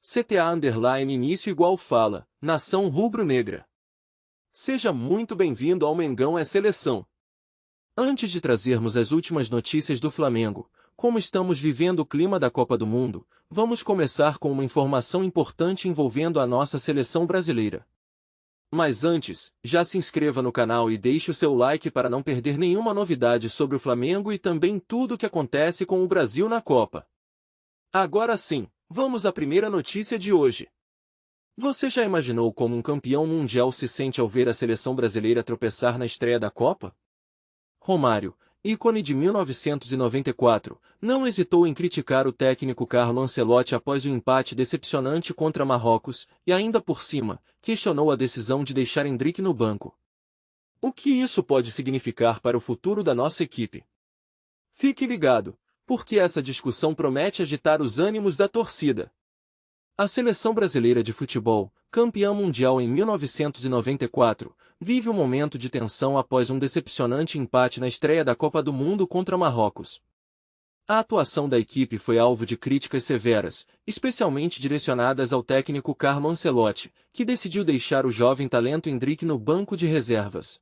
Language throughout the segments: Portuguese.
CTA início igual fala, nação rubro-negra. Seja muito bem-vindo ao Mengão é Seleção. Antes de trazermos as últimas notícias do Flamengo, como estamos vivendo o clima da Copa do Mundo, vamos começar com uma informação importante envolvendo a nossa seleção brasileira. Mas antes, já se inscreva no canal e deixe o seu like para não perder nenhuma novidade sobre o Flamengo e também tudo o que acontece com o Brasil na Copa. Agora sim, vamos à primeira notícia de hoje. Você já imaginou como um campeão mundial se sente ao ver a seleção brasileira tropeçar na estreia da Copa? Romário, ícone de 1994, não hesitou em criticar o técnico Carlo Ancelotti após o empate decepcionante contra Marrocos e ainda por cima, questionou a decisão de deixar Endrick no banco. O que isso pode significar para o futuro da nossa equipe? Fique ligado, porque essa discussão promete agitar os ânimos da torcida. A seleção brasileira de futebol, campeã mundial em 1994, vive um momento de tensão após um decepcionante empate na estreia da Copa do Mundo contra Marrocos. A atuação da equipe foi alvo de críticas severas, especialmente direcionadas ao técnico Carlo Ancelotti, que decidiu deixar o jovem talento Endrick no banco de reservas.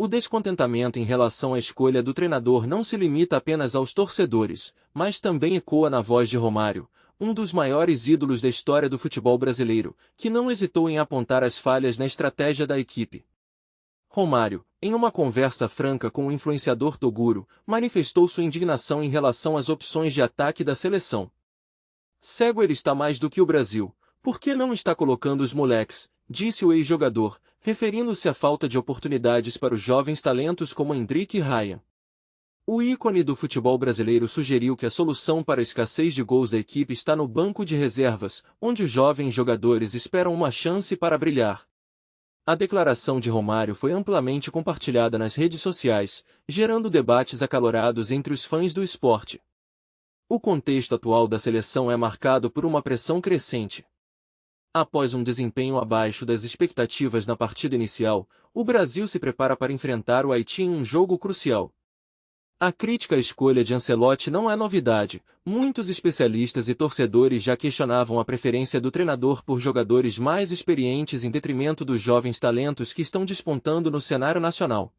O descontentamento em relação à escolha do treinador não se limita apenas aos torcedores, mas também ecoa na voz de Romário, um dos maiores ídolos da história do futebol brasileiro, que não hesitou em apontar as falhas na estratégia da equipe. Romário, em uma conversa franca com o influenciador Toguro, manifestou sua indignação em relação às opções de ataque da seleção. Cego ele está mais do que o Brasil, por que não está colocando os moleques, disse o ex-jogador, referindo-se à falta de oportunidades para os jovens talentos como Endrick e Ryan. O ícone do futebol brasileiro sugeriu que a solução para a escassez de gols da equipe está no banco de reservas, onde os jovens jogadores esperam uma chance para brilhar. A declaração de Romário foi amplamente compartilhada nas redes sociais, gerando debates acalorados entre os fãs do esporte. O contexto atual da seleção é marcado por uma pressão crescente. Após um desempenho abaixo das expectativas na partida inicial, o Brasil se prepara para enfrentar o Haiti em um jogo crucial. A crítica à escolha de Ancelotti não é novidade, muitos especialistas e torcedores já questionavam a preferência do treinador por jogadores mais experientes em detrimento dos jovens talentos que estão despontando no cenário nacional.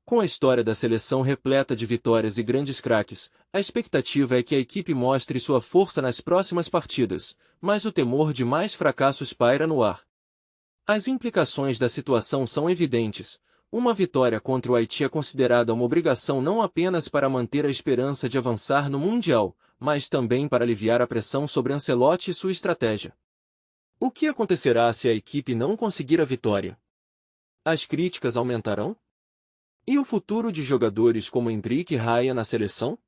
Com a história da seleção repleta de vitórias e grandes craques, a expectativa é que a equipe mostre sua força nas próximas partidas, mas o temor de mais fracassos paira no ar. As implicações da situação são evidentes. Uma vitória contra o Haiti é considerada uma obrigação não apenas para manter a esperança de avançar no Mundial, mas também para aliviar a pressão sobre Ancelotti e sua estratégia. O que acontecerá se a equipe não conseguir a vitória? As críticas aumentarão? E o futuro de jogadores como Endrick e Ryan na seleção?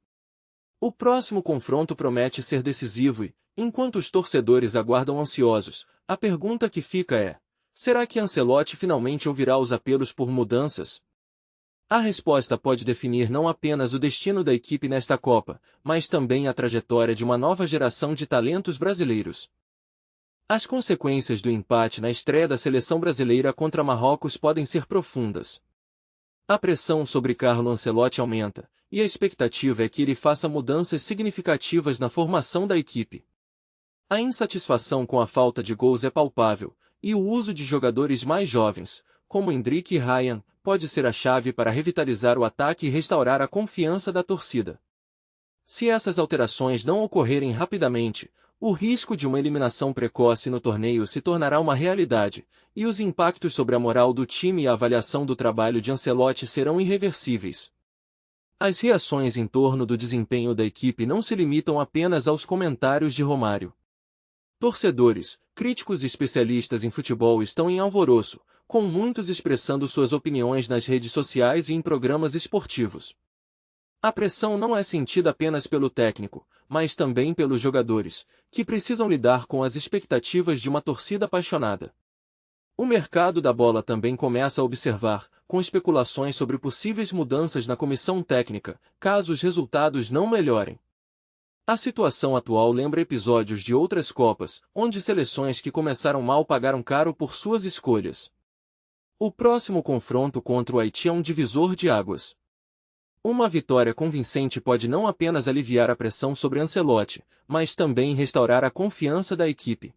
O próximo confronto promete ser decisivo e, enquanto os torcedores aguardam ansiosos, a pergunta que fica é: será que Ancelotti finalmente ouvirá os apelos por mudanças? A resposta pode definir não apenas o destino da equipe nesta Copa, mas também a trajetória de uma nova geração de talentos brasileiros. As consequências do empate na estreia da seleção brasileira contra Marrocos podem ser profundas. A pressão sobre Carlo Ancelotti aumenta, e a expectativa é que ele faça mudanças significativas na formação da equipe. A insatisfação com a falta de gols é palpável, e o uso de jogadores mais jovens, como Endrick e Ryan, pode ser a chave para revitalizar o ataque e restaurar a confiança da torcida. Se essas alterações não ocorrerem rapidamente, o risco de uma eliminação precoce no torneio se tornará uma realidade, e os impactos sobre a moral do time e a avaliação do trabalho de Ancelotti serão irreversíveis. As reações em torno do desempenho da equipe não se limitam apenas aos comentários de Romário. Torcedores, críticos e especialistas em futebol estão em alvoroço, com muitos expressando suas opiniões nas redes sociais e em programas esportivos. A pressão não é sentida apenas pelo técnico, mas também pelos jogadores, que precisam lidar com as expectativas de uma torcida apaixonada. O mercado da bola também começa a observar, com especulações sobre possíveis mudanças na comissão técnica, caso os resultados não melhorem. A situação atual lembra episódios de outras Copas, onde seleções que começaram mal pagaram caro por suas escolhas. O próximo confronto contra o Haiti é um divisor de águas. Uma vitória convincente pode não apenas aliviar a pressão sobre Ancelotti, mas também restaurar a confiança da equipe.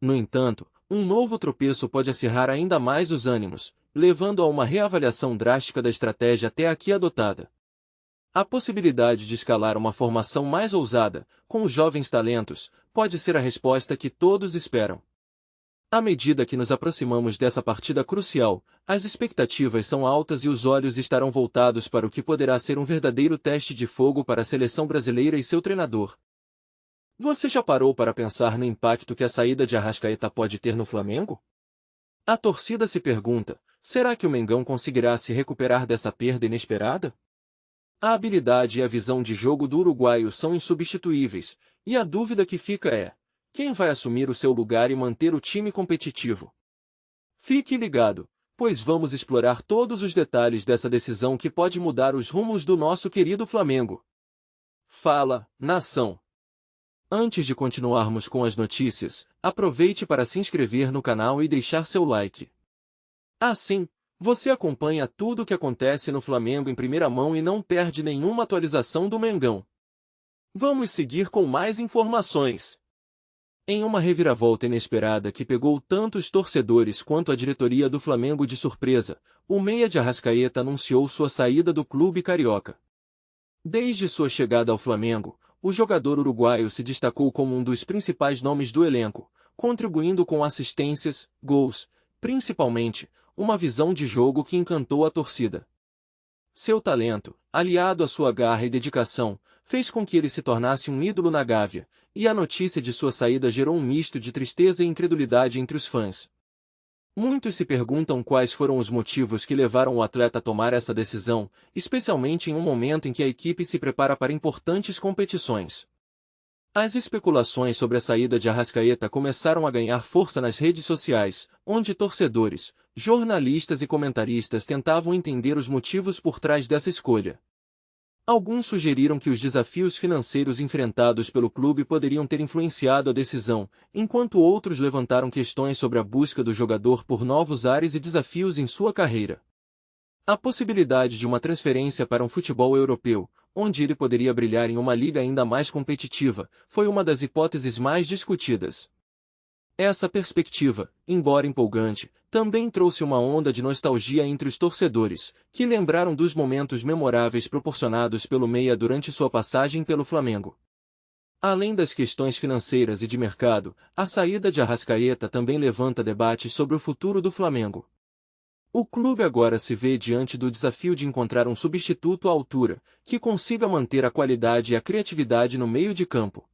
No entanto, um novo tropeço pode acirrar ainda mais os ânimos, levando a uma reavaliação drástica da estratégia até aqui adotada. A possibilidade de escalar uma formação mais ousada, com os jovens talentos, pode ser a resposta que todos esperam. À medida que nos aproximamos dessa partida crucial, as expectativas são altas e os olhos estarão voltados para o que poderá ser um verdadeiro teste de fogo para a seleção brasileira e seu treinador. Você já parou para pensar no impacto que a saída de Arrascaeta pode ter no Flamengo? A torcida se pergunta, será que o Mengão conseguirá se recuperar dessa perda inesperada? A habilidade e a visão de jogo do uruguaio são insubstituíveis, e a dúvida que fica é: quem vai assumir o seu lugar e manter o time competitivo? Fique ligado, pois vamos explorar todos os detalhes dessa decisão que pode mudar os rumos do nosso querido Flamengo. Fala, nação! Antes de continuarmos com as notícias, aproveite para se inscrever no canal e deixar seu like. Assim, você acompanha tudo o que acontece no Flamengo em primeira mão e não perde nenhuma atualização do Mengão. Vamos seguir com mais informações. Em uma reviravolta inesperada que pegou tanto os torcedores quanto a diretoria do Flamengo de surpresa, o meia de Arrascaeta anunciou sua saída do clube carioca. Desde sua chegada ao Flamengo, o jogador uruguaio se destacou como um dos principais nomes do elenco, contribuindo com assistências, gols, principalmente, uma visão de jogo que encantou a torcida. Seu talento, aliado à sua garra e dedicação, fez com que ele se tornasse um ídolo na Gávea, e a notícia de sua saída gerou um misto de tristeza e incredulidade entre os fãs. Muitos se perguntam quais foram os motivos que levaram o atleta a tomar essa decisão, especialmente em um momento em que a equipe se prepara para importantes competições. As especulações sobre a saída de Arrascaeta começaram a ganhar força nas redes sociais, onde torcedores, jornalistas e comentaristas tentavam entender os motivos por trás dessa escolha. Alguns sugeriram que os desafios financeiros enfrentados pelo clube poderiam ter influenciado a decisão, enquanto outros levantaram questões sobre a busca do jogador por novos ares e desafios em sua carreira. A possibilidade de uma transferência para um futebol europeu, onde ele poderia brilhar em uma liga ainda mais competitiva, foi uma das hipóteses mais discutidas. Essa perspectiva, embora empolgante, também trouxe uma onda de nostalgia entre os torcedores, que lembraram dos momentos memoráveis proporcionados pelo meia durante sua passagem pelo Flamengo. Além das questões financeiras e de mercado, a saída de Arrascaeta também levanta debates sobre o futuro do Flamengo. O clube agora se vê diante do desafio de encontrar um substituto à altura, que consiga manter a qualidade e a criatividade no meio de campo.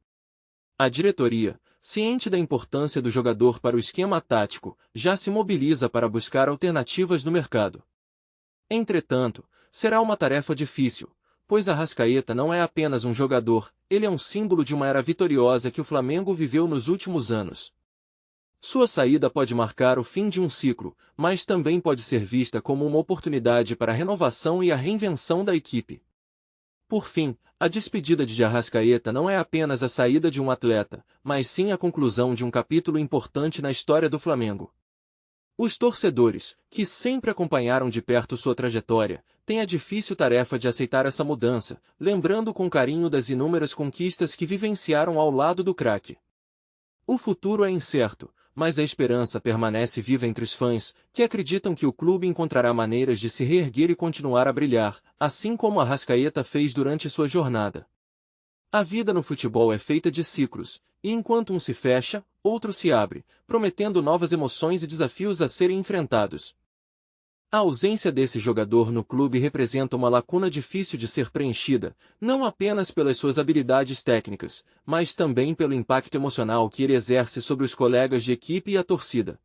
A diretoria, ciente da importância do jogador para o esquema tático, já se mobiliza para buscar alternativas no mercado. Entretanto, será uma tarefa difícil, pois Arrascaeta não é apenas um jogador, ele é um símbolo de uma era vitoriosa que o Flamengo viveu nos últimos anos. Sua saída pode marcar o fim de um ciclo, mas também pode ser vista como uma oportunidade para a renovação e a reinvenção da equipe. Por fim, a despedida de Arrascaeta não é apenas a saída de um atleta, mas sim a conclusão de um capítulo importante na história do Flamengo. Os torcedores, que sempre acompanharam de perto sua trajetória, têm a difícil tarefa de aceitar essa mudança, lembrando com carinho das inúmeras conquistas que vivenciaram ao lado do craque. O futuro é incerto, mas a esperança permanece viva entre os fãs, que acreditam que o clube encontrará maneiras de se reerguer e continuar a brilhar, assim como Arrascaeta fez durante sua jornada. A vida no futebol é feita de ciclos, e enquanto um se fecha, outro se abre, prometendo novas emoções e desafios a serem enfrentados. A ausência desse jogador no clube representa uma lacuna difícil de ser preenchida, não apenas pelas suas habilidades técnicas, mas também pelo impacto emocional que ele exerce sobre os colegas de equipe e a torcida.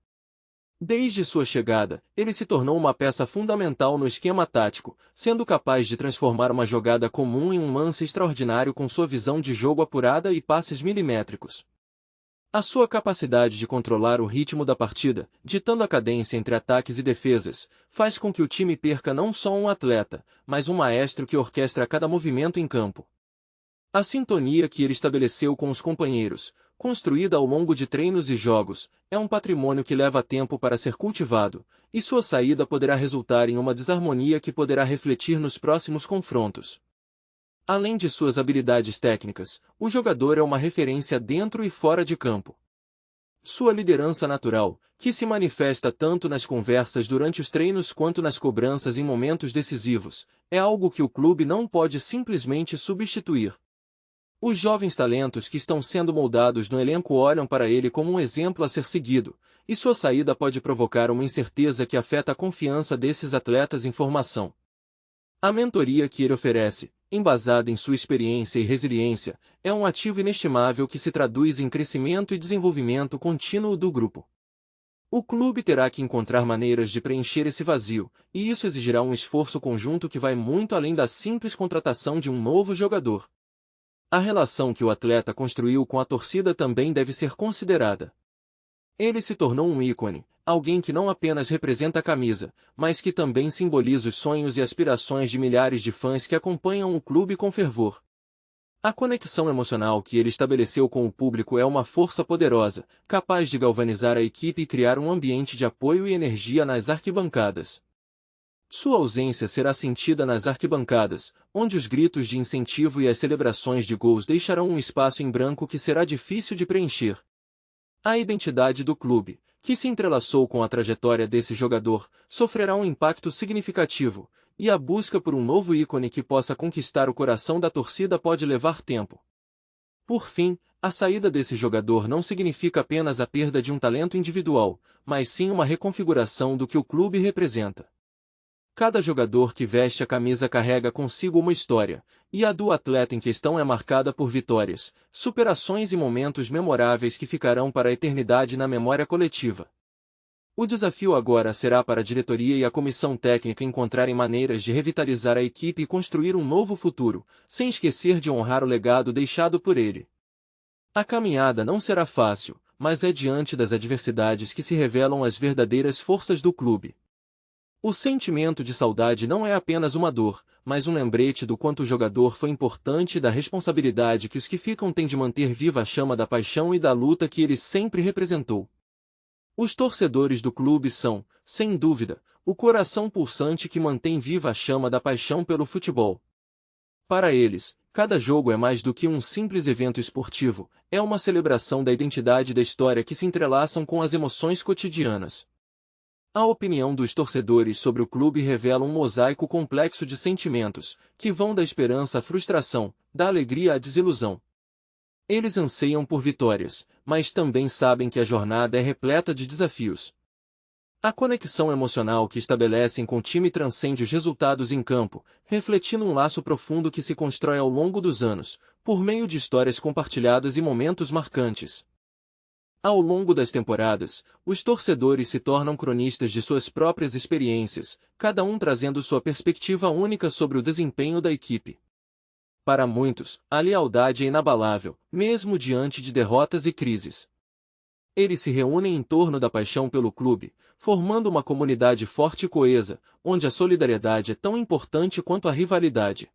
Desde sua chegada, ele se tornou uma peça fundamental no esquema tático, sendo capaz de transformar uma jogada comum em um lance extraordinário com sua visão de jogo apurada e passes milimétricos. A sua capacidade de controlar o ritmo da partida, ditando a cadência entre ataques e defesas, faz com que o time perca não só um atleta, mas um maestro que orquestra cada movimento em campo. A sintonia que ele estabeleceu com os companheiros, construída ao longo de treinos e jogos, é um patrimônio que leva tempo para ser cultivado, e sua saída poderá resultar em uma desarmonia que poderá refletir nos próximos confrontos. Além de suas habilidades técnicas, o jogador é uma referência dentro e fora de campo. Sua liderança natural, que se manifesta tanto nas conversas durante os treinos quanto nas cobranças em momentos decisivos, é algo que o clube não pode simplesmente substituir. Os jovens talentos que estão sendo moldados no elenco olham para ele como um exemplo a ser seguido, e sua saída pode provocar uma incerteza que afeta a confiança desses atletas em formação. A mentoria que ele oferece, embasada em sua experiência e resiliência, é um ativo inestimável que se traduz em crescimento e desenvolvimento contínuo do grupo. O clube terá que encontrar maneiras de preencher esse vazio, e isso exigirá um esforço conjunto que vai muito além da simples contratação de um novo jogador. A relação que o atleta construiu com a torcida também deve ser considerada. Ele se tornou um ícone, alguém que não apenas representa a camisa, mas que também simboliza os sonhos e aspirações de milhares de fãs que acompanham o clube com fervor. A conexão emocional que ele estabeleceu com o público é uma força poderosa, capaz de galvanizar a equipe e criar um ambiente de apoio e energia nas arquibancadas. Sua ausência será sentida nas arquibancadas, onde os gritos de incentivo e as celebrações de gols deixarão um espaço em branco que será difícil de preencher. A identidade do clube, que se entrelaçou com a trajetória desse jogador, sofrerá um impacto significativo, e a busca por um novo ícone que possa conquistar o coração da torcida pode levar tempo. Por fim, a saída desse jogador não significa apenas a perda de um talento individual, mas sim uma reconfiguração do que o clube representa. Cada jogador que veste a camisa carrega consigo uma história, e a do atleta em questão é marcada por vitórias, superações e momentos memoráveis que ficarão para a eternidade na memória coletiva. O desafio agora será para a diretoria e a comissão técnica encontrarem maneiras de revitalizar a equipe e construir um novo futuro, sem esquecer de honrar o legado deixado por ele. A caminhada não será fácil, mas é diante das adversidades que se revelam as verdadeiras forças do clube. O sentimento de saudade não é apenas uma dor, mas um lembrete do quanto o jogador foi importante e da responsabilidade que os que ficam têm de manter viva a chama da paixão e da luta que ele sempre representou. Os torcedores do clube são, sem dúvida, o coração pulsante que mantém viva a chama da paixão pelo futebol. Para eles, cada jogo é mais do que um simples evento esportivo, é uma celebração da identidade e da história que se entrelaçam com as emoções cotidianas. A opinião dos torcedores sobre o clube revela um mosaico complexo de sentimentos, que vão da esperança à frustração, da alegria à desilusão. Eles anseiam por vitórias, mas também sabem que a jornada é repleta de desafios. A conexão emocional que estabelecem com o time transcende os resultados em campo, refletindo um laço profundo que se constrói ao longo dos anos, por meio de histórias compartilhadas e momentos marcantes. Ao longo das temporadas, os torcedores se tornam cronistas de suas próprias experiências, cada um trazendo sua perspectiva única sobre o desempenho da equipe. Para muitos, a lealdade é inabalável, mesmo diante de derrotas e crises. Eles se reúnem em torno da paixão pelo clube, formando uma comunidade forte e coesa, onde a solidariedade é tão importante quanto a rivalidade.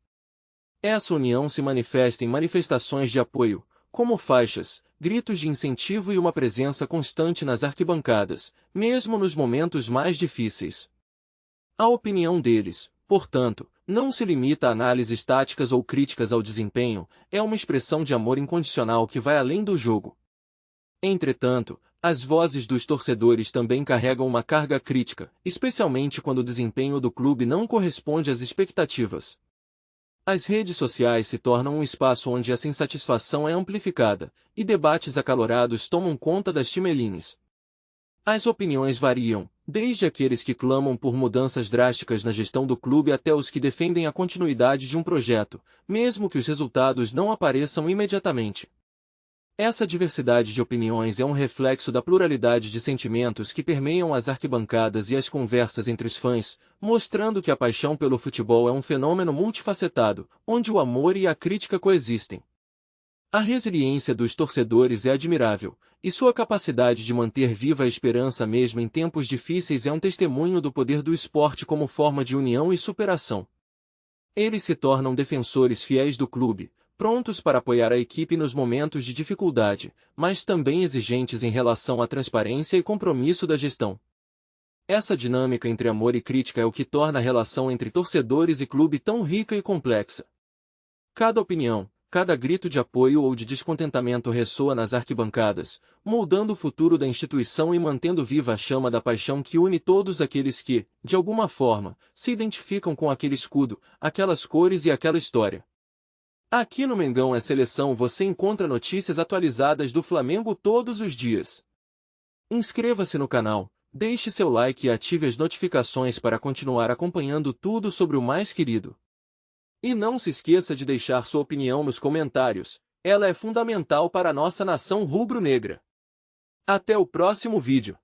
Essa união se manifesta em manifestações de apoio, como faixas, gritos de incentivo e uma presença constante nas arquibancadas, mesmo nos momentos mais difíceis. A opinião deles, portanto, não se limita a análises táticas ou críticas ao desempenho, é uma expressão de amor incondicional que vai além do jogo. Entretanto, as vozes dos torcedores também carregam uma carga crítica, especialmente quando o desempenho do clube não corresponde às expectativas. As redes sociais se tornam um espaço onde essa insatisfação é amplificada, e debates acalorados tomam conta das timelines. As opiniões variam, desde aqueles que clamam por mudanças drásticas na gestão do clube até os que defendem a continuidade de um projeto, mesmo que os resultados não apareçam imediatamente. Essa diversidade de opiniões é um reflexo da pluralidade de sentimentos que permeiam as arquibancadas e as conversas entre os fãs, mostrando que a paixão pelo futebol é um fenômeno multifacetado, onde o amor e a crítica coexistem. A resiliência dos torcedores é admirável, e sua capacidade de manter viva a esperança mesmo em tempos difíceis é um testemunho do poder do esporte como forma de união e superação. Eles se tornam defensores fiéis do clube, prontos para apoiar a equipe nos momentos de dificuldade, mas também exigentes em relação à transparência e compromisso da gestão. Essa dinâmica entre amor e crítica é o que torna a relação entre torcedores e clube tão rica e complexa. Cada opinião, cada grito de apoio ou de descontentamento ressoa nas arquibancadas, moldando o futuro da instituição e mantendo viva a chama da paixão que une todos aqueles que, de alguma forma, se identificam com aquele escudo, aquelas cores e aquela história. Aqui no Mengão é Seleção você encontra notícias atualizadas do Flamengo todos os dias. Inscreva-se no canal, deixe seu like e ative as notificações para continuar acompanhando tudo sobre o mais querido. E não se esqueça de deixar sua opinião nos comentários, ela é fundamental para a nossa nação rubro-negra. Até o próximo vídeo.